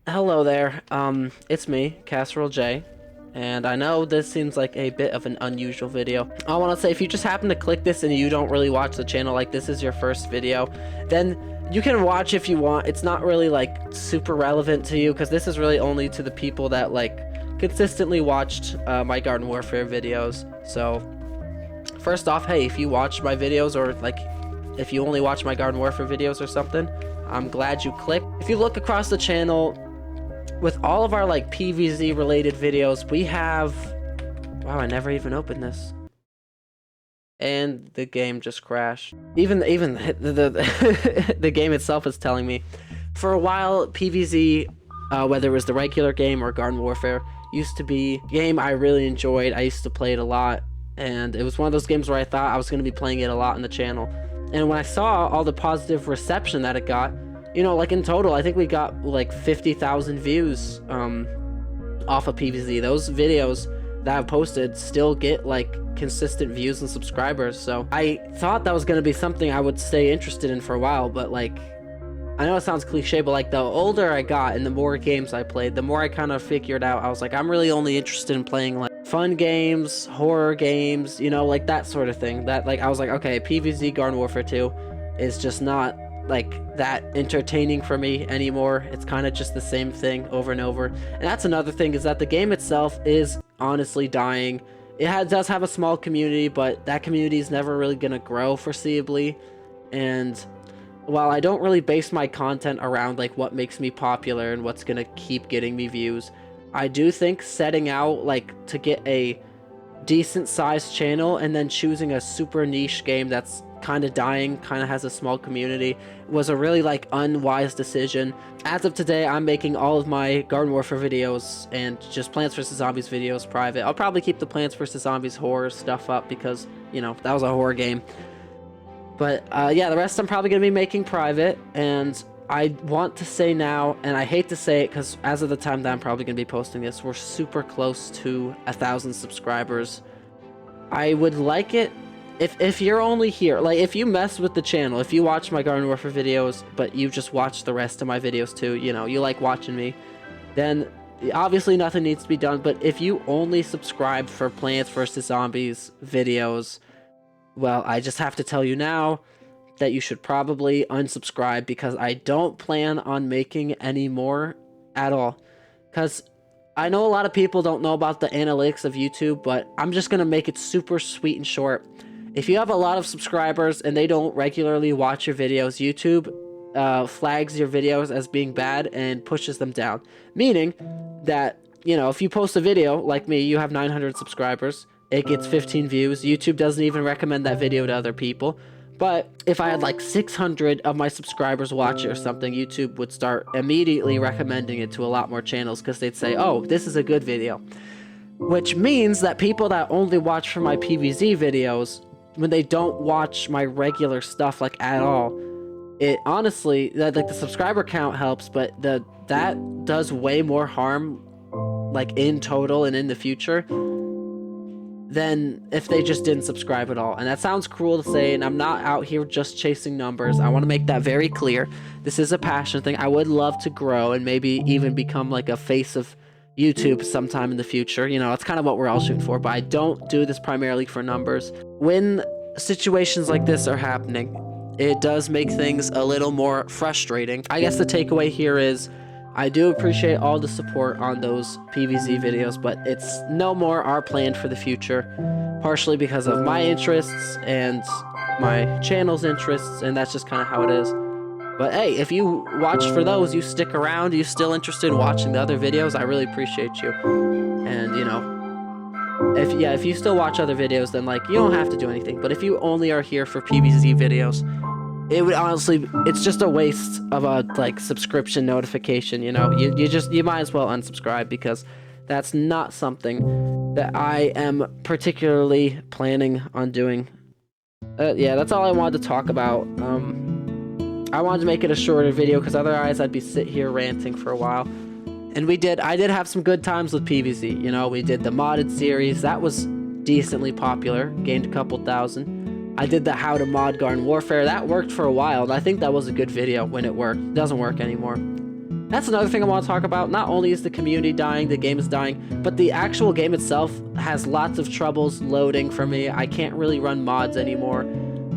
Hello there, it's me, Casserolej, and I know this seems like a bit of an unusual video. I want to say, if you just happen to click this and you don't really watch the channel, like this is your first video, then you can watch if you want. It's not really like super relevant to you, because this is really only to the people that like consistently watched my Garden Warfare videos. So first off, hey, if you watch my videos, or like if you only watch my Garden Warfare videos or something, I'm glad you clicked. If you look across the channel, with all of our like PVZ related videos, we have, wow, I never even opened this, and the game just crashed. Even the game itself is telling me. For a while, PVZ, whether it was the regular game or Garden Warfare, used to be a game I really enjoyed. I used to play it a lot, and it was one of those games where I thought I was going to be playing it a lot on the channel. And when I saw all the positive reception that it got, you know, like in total, I think we got like 50,000 views off of PVZ. Those videos that I've posted still get like consistent views and subscribers. So I thought that was going to be something I would stay interested in for a while. But like, I know it sounds cliche, but like the older I got and the more games I played, the more I kind of figured out, I was like, I'm really only interested in playing like fun games, horror games, you know, like that sort of thing. That like, I was like, okay, PVZ Garden Warfare 2 is just not like that entertaining for me anymore. It's kind of just the same thing over and over. And that's another thing, is that the game itself is honestly dying. It does have a small community, but that community is never really gonna grow foreseeably. And while I don't really base my content around like what makes me popular and what's gonna keep getting me views, I do think setting out like to get a decent sized channel and then choosing a super niche game that's kind of dying, kind of has a small community, was a really like unwise decision. As of today, I'm making all of my Garden Warfare videos and just Plants vs Zombies videos private. I'll probably keep the Plants vs Zombies horror stuff up because, you know, that was a horror game. But yeah, the rest I'm probably going to be making private. And I want to say now, and I hate to say it because as of the time that I'm probably going to be posting this, we're super close to 1,000 subscribers. I would like it if you're only here, like if you mess with the channel, if you watch my Garden Warfare videos, but you just watch the rest of my videos too, you know, you like watching me, then obviously nothing needs to be done. But if you only subscribe for Plants vs Zombies videos, well, I just have to tell you now that you should probably unsubscribe, because I don't plan on making any more at all. Because I know a lot of people don't know about the analytics of YouTube, but I'm just going to make it super sweet and short. If you have a lot of subscribers and they don't regularly watch your videos, YouTube flags your videos as being bad and pushes them down. Meaning that, you know, if you post a video, like me, you have 900 subscribers, it gets 15 views, YouTube doesn't even recommend that video to other people. But if I had like 600 of my subscribers watch it or something, YouTube would start immediately recommending it to a lot more channels, because they'd say, oh, this is a good video. Which means that people that only watch for my PVZ videos, when they don't watch my regular stuff like at all, it honestly, like the subscriber count helps, but that does way more harm like in total and in the future than if they just didn't subscribe at all. And that sounds cruel to say, and I'm not out here just chasing numbers. I want to make that very clear. This is a passion thing. I would love to grow and maybe even become like a face of YouTube sometime in the future. You know, that's kind of what we're all shooting for, but I don't do this primarily for numbers. When situations like this are happening, it does make things a little more frustrating. I guess the takeaway here is, I do appreciate all the support on those PVZ videos, but it's no more our plan for the future, partially because of my interests and my channel's interests, and that's just kind of how it is. But hey, if you watch for those, you stick around, you still interested in watching the other videos, I really appreciate you. And you know, if you still watch other videos, then like, you don't have to do anything. But if you only are here for PVZ videos, it would honestly, it's just a waste of a like subscription notification. You know, you might as well unsubscribe, because that's not something that I am particularly planning on doing. Yeah, that's all I wanted to talk about. I wanted to make it a shorter video, because otherwise I'd be sit here ranting for a while. And I did have some good times with PVZ. You know, we did the modded series. That was decently popular, gained a couple thousand. I did the how to mod Garden Warfare. That worked for a while, and I think that was a good video when it worked. It doesn't work anymore. That's another thing I want to talk about. Not only is the community dying, the game is dying, but the actual game itself has lots of troubles loading for me. I can't really run mods anymore.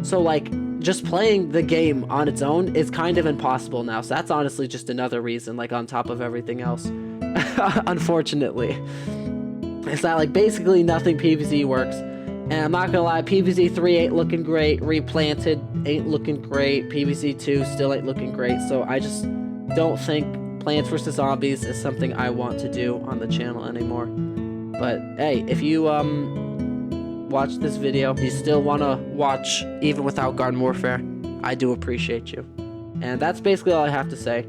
So like, just playing the game on its own is kind of impossible now. So that's honestly just another reason, like on top of everything else. Unfortunately. It's that like basically nothing PVZ works. And I'm not gonna lie, PVZ 3 ain't looking great. Replanted ain't looking great. PVZ 2 still ain't looking great. So I just don't think Plants vs Zombies is something I want to do on the channel anymore. But hey, if you watch this video, you still want to watch even without Garden Warfare, I do appreciate you. And that's basically all I have to say.